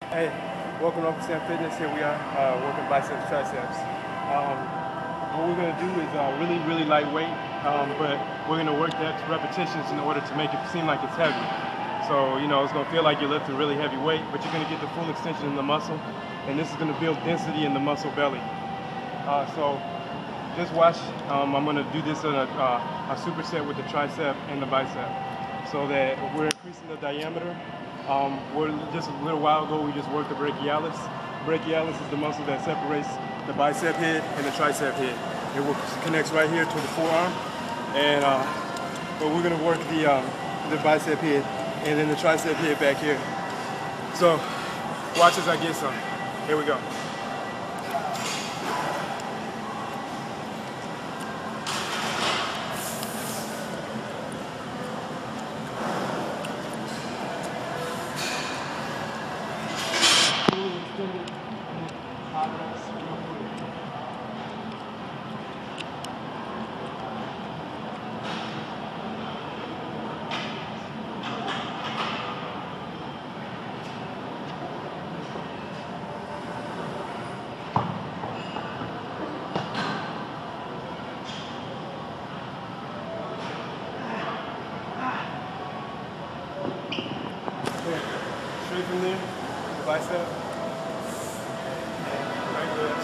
Hey, welcome to Sam Fitness. Here we are, working biceps, triceps. What we're going to do is really lightweight, but we're going to work that to repetitions in order to make it seem like it's heavy. So, it's going to feel like you're lifting really heavy weight, but you're going to get the full extension in the muscle, and this is going to build density in the muscle belly. So just watch. I'm going to do this in a superset with the tricep and the bicep, so that we're increasing the diameter. We're just a little while ago we just worked the brachialis. Brachialis is the muscle that separates the bicep head and the tricep head. It connects right here to the forearm, and but we're going to work the bicep head and then the tricep head back here. So watch as I get some. Here we go. Straight from there, the bicep. Right there.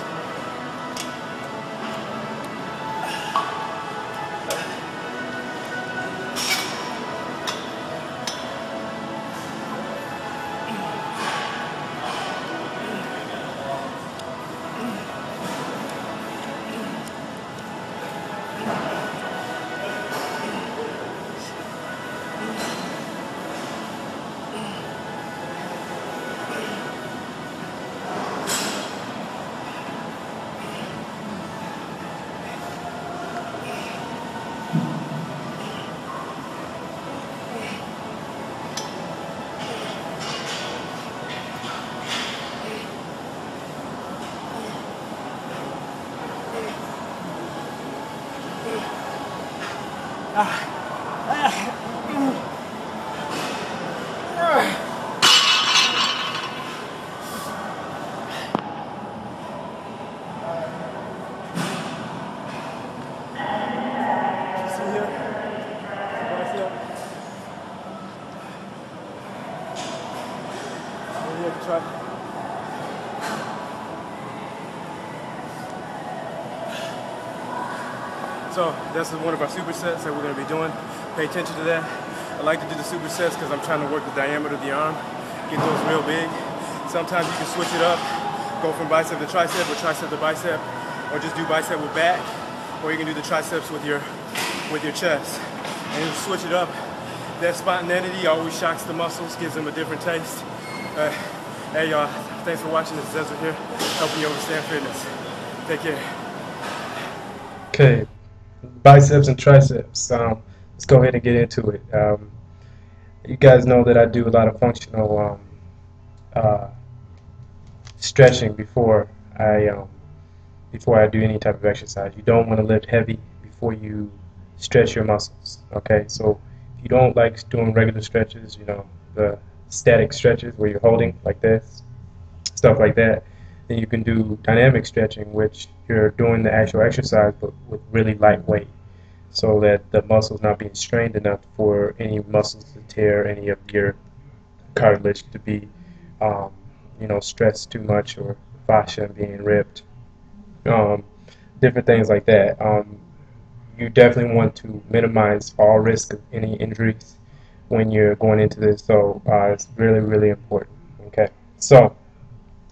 So that's one of our supersets that we're going to be doing. Pay attention to that. I like to do the supersets because I'm trying to work the diameter of the arm, get those real big. Sometimes you can switch it up, go from bicep to tricep or tricep to bicep, or just do bicep with back, or you can do the triceps with your chest. And you switch it up. That spontaneity always shocks the muscles, gives them a different taste. Hey y'all, thanks for watching. This is Ezra here, helping you understand fitness. Take care. Okay, biceps and triceps. Let's go ahead and get into it. You guys know that I do a lot of functional stretching before I do any type of exercise. You don't want to lift heavy before you stretch your muscles. Okay, so if you don't like doing regular stretches, the static stretches where you're holding like this, stuff like that, then you can do dynamic stretching, which you're doing the actual exercise but with really light weight, so that the muscle's not being strained enough for any muscles to tear, any of your cartilage to be stressed too much, or fascia being ripped, different things like that. You definitely want to minimize all risk of any injuries when you're going into this, so it's really important. Okay, so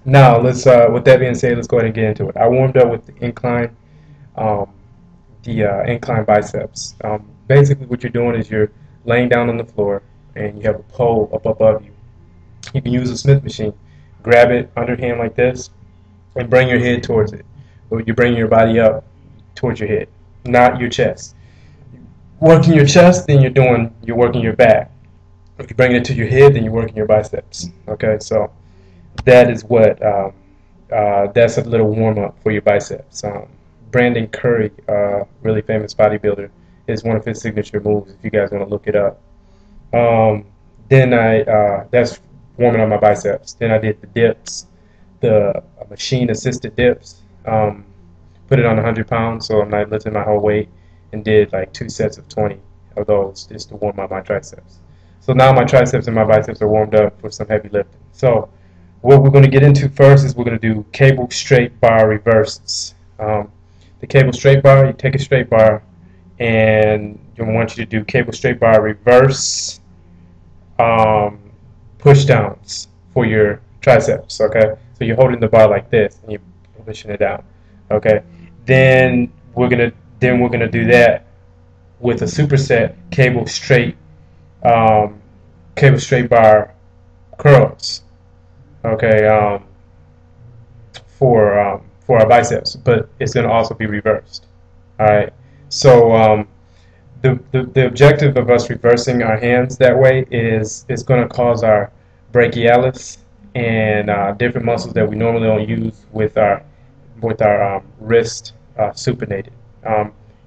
now let's with that being said, let's go ahead and get into it. I warmed up with the incline biceps. Basically what you're doing is you're laying down on the floor and you have a pole up above you. You can use a Smith machine. Grab it underhand like this and bring your head towards it. Or you bring your body up towards your head, not your chest. Working your chest, then you're working your back. If you bring it to your head, then you're working your biceps. Okay, so that is what that's a little warm up for your biceps. Brandon Curry, really famous bodybuilder, is one of his signature moves. If you guys want to look it up, then that's warming up my biceps. Then I did the dips, the machine assisted dips. Put it on 100 pounds, so I'm not lifting my whole weight, and did like 2 sets of 20 of those just to warm up my triceps. So now my triceps and my biceps are warmed up for some heavy lifting. So what we're going to get into first is we're going to do cable straight bar reverses. The cable straight bar, you take a straight bar, and I want you to do cable straight bar reverse push downs for your triceps. Okay, so you're holding the bar like this and you're pushing it down. Okay, then we're gonna do that with a superset cable straight bar curls. Okay, for our biceps, but it's gonna also be reversed. All right, so the objective of us reversing our hands that way is it's going to cause our brachialis and different muscles that we normally don't use with our wrist supinated.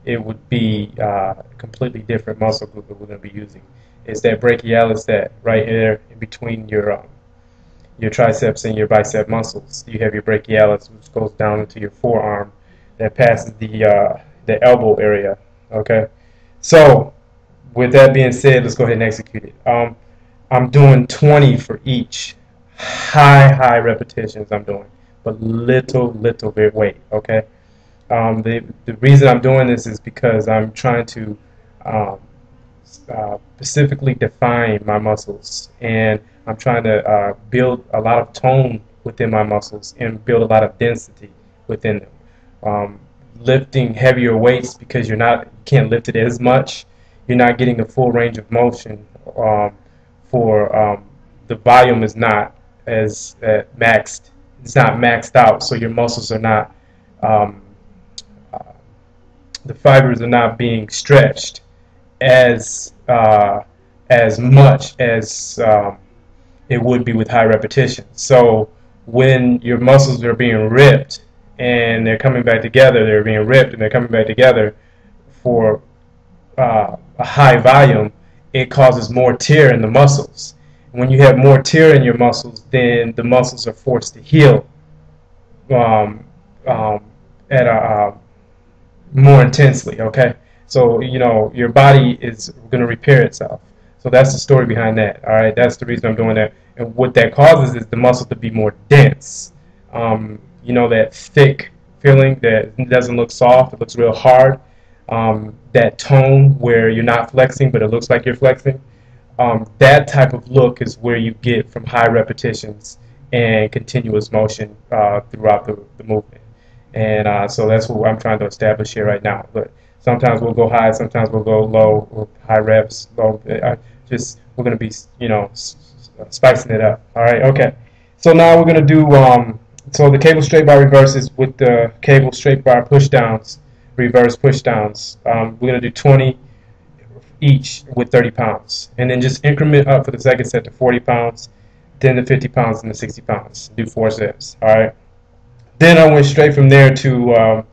It would be a completely different muscle group that we're going to be using. It's that brachialis, that right there in between your triceps and your bicep muscles. You have your brachialis, which goes down into your forearm, that passes the elbow area. Okay. So, with that being said, let's go ahead and execute it. I'm doing 20 for each. High repetitions I'm doing, but little bit weight, okay? The reason I'm doing this is because I'm trying to specifically define my muscles, and I'm trying to build a lot of tone within my muscles and build a lot of density within them. Lifting heavier weights, because you can't lift it as much, you're not getting the full range of motion. The volume is not as maxed. It's not maxed out, so your muscles are not. The fibers are not being stretched as much as it would be with high repetition. So when your muscles are being ripped and they're coming back together, they're being ripped and they're coming back together for a high volume, it causes more tear in the muscles. When you have more tear in your muscles, then the muscles are forced to heal at a more intensely. Okay, so your body is going to repair itself. So that's the story behind that. All right, that's the reason I'm doing that. And what that causes is the muscle to be more dense. That thick feeling that doesn't look soft, it looks real hard. That tone where you're not flexing, but it looks like you're flexing. That type of look is where you get from high repetitions and continuous motion throughout the movement. And so that's what I'm trying to establish here right now. But sometimes we'll go high, sometimes we'll go low, or high reps, low. We're going to be, spicing it up. All right, okay. So now we're going to do so the cable straight bar reverses with the cable straight bar push downs, reverse push downs. We're going to do 20 each with 30 pounds, and then just increment up for the second set to 40 pounds, then to 50 pounds, and to 60 pounds. Do 4 sets. All right. Then I went straight from there to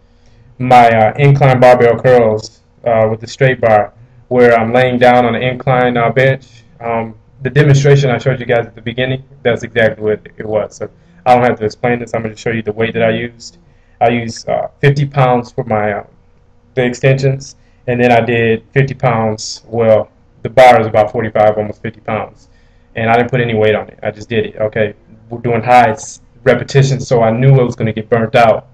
my incline barbell curls with the straight bar, where I'm laying down on an incline bench. The demonstration I showed you guys at the beginning, that's exactly what it was. So I don't have to explain this. I'm going to show you the weight that I used. I used 50 pounds for my the extensions, and then I did 50 pounds. Well, the bar is about 45, almost 50 pounds, and I didn't put any weight on it. I just did it. Okay, we're doing high repetitions, so I knew I was going to get burnt out,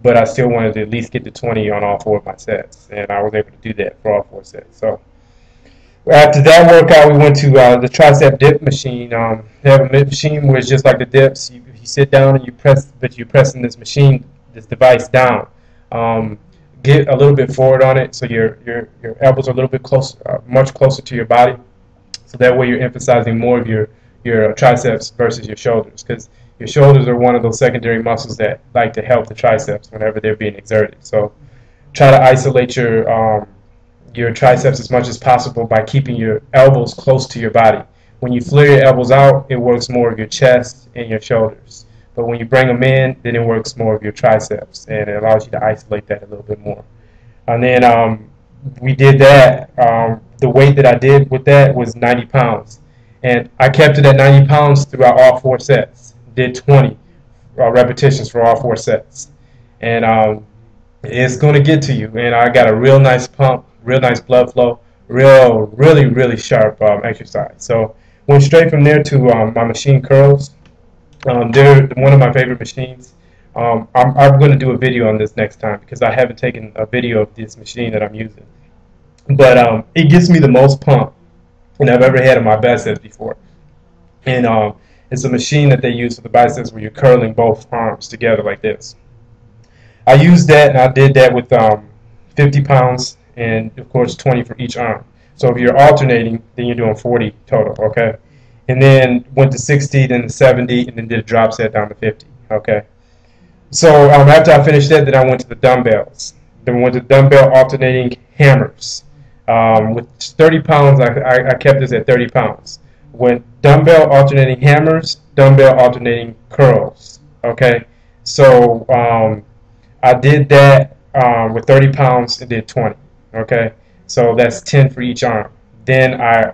but I still wanted to at least get to 20 on all 4 of my sets, and I was able to do that for all 4 sets. So after that workout, we went to the tricep dip machine. They have a machine where it's just like the dips. You sit down and you press, but you're pressing this device down. Get a little bit forward on it, so your elbows are a little bit closer, much closer to your body. So that way you're emphasizing more of your triceps versus your shoulders, because your shoulders are one of those secondary muscles that like to help the triceps whenever they're being exerted. So try to isolate your triceps as much as possible by keeping your elbows close to your body. When you flare your elbows out, it works more of your chest and your shoulders. But when you bring them in, then it works more of your triceps, and it allows you to isolate that a little bit more. And then we did that. The weight that I did with that was 90 pounds. And I kept it at 90 pounds throughout all 4 sets. Did 20 repetitions for all 4 sets. And it's going to get to you. And I got a real nice pump, real nice blood flow, really sharp exercise. So went straight from there to my machine curls. They're one of my favorite machines. I'm going to do a video on this next time because I haven't taken a video of this machine that I'm using. But it gives me the most pump than I've ever had in my biceps before. And it's a machine that they use for the biceps where you're curling both arms together like this. I used that, and I did that with 50 pounds and, of course, 20 for each arm. So if you're alternating, then you're doing 40 total, okay? And then went to 60, then to 70, and then did a drop set down to 50, okay? So after I finished that, then I went to the dumbbells. Then went to dumbbell alternating hammers. With 30 pounds, I kept this at 30 pounds. Went dumbbell alternating hammers, dumbbell alternating curls, okay? So I did that with 30 pounds and did 20, okay? So that's 10 for each arm. Then I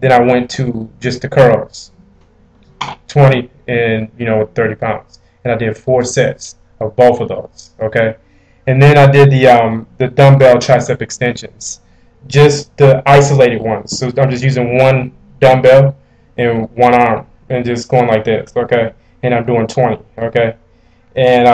went to just the curls, 20 and 30 pounds, and I did 4 sets of both of those, okay? And then I did the dumbbell tricep extensions, just the isolated ones. So I'm just using one dumbbell and one arm and just going like this, okay? And I'm doing 20, okay? And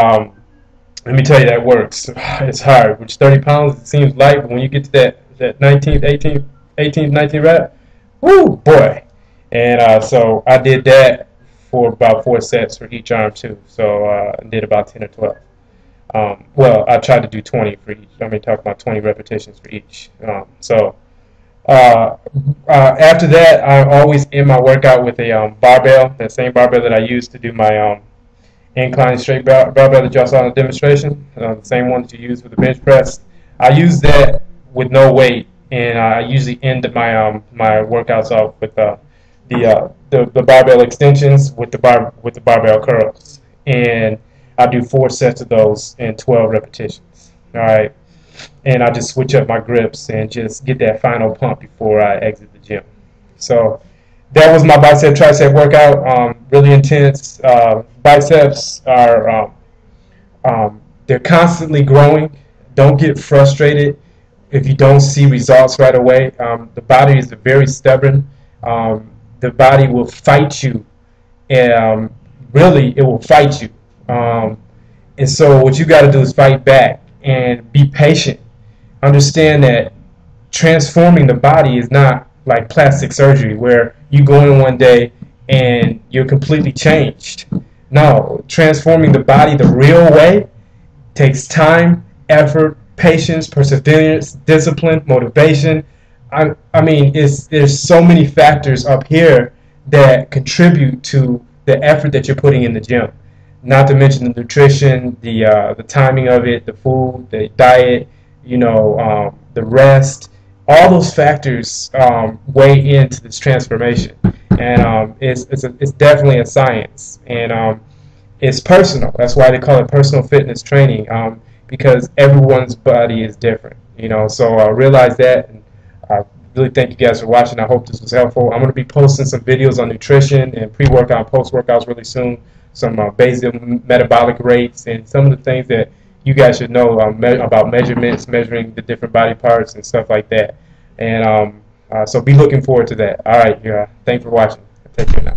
let me tell you, that works. It's hard. Which 30 pounds, it seems light, but when you get to that 19th, 19th rep, woo, boy. And so I did that for about 4 sets for each arm too. So I did about 10 or 12. Well, I tried to do 20 for each. I mean, talk about 20 repetitions for each. After that, I always end my workout with a barbell, that same barbell that I used to do my incline straight barbell that y'all saw in the demonstration, the same one that you use for the bench press. I use that with no weight, and I usually end my my workouts off with the barbell extensions with the barbell curls, and I do 4 sets of those in 12 repetitions. All right, and I just switch up my grips and just get that final pump before I exit the gym. So that was my bicep tricep workout. Really intense. Biceps are they're constantly growing. Don't get frustrated if you don't see results right away. The body is very stubborn. The body will fight you, and really it will fight you. And so what you got to do is fight back and be patient. Understand that transforming the body is not like plastic surgery where you go in one day and you're completely changed. No, transforming the body the real way takes time, effort, patience, perseverance, discipline, motivation. I mean, there's so many factors up here that contribute to the effort that you're putting in the gym. Not to mention the nutrition, the timing of it, the food, the diet, the rest. All those factors weigh into this transformation, and it's definitely a science, and it's personal. That's why they call it personal fitness training, because everyone's body is different. So realize that, and I really thank you guys for watching. I hope this was helpful. I'm going to be posting some videos on nutrition and pre-workout, post-workouts really soon. Some basic metabolic rates and some of the things that you guys should know about measurements, measuring the different body parts and stuff like that. And so be looking forward to that. All right, thanks for watching. Take care now.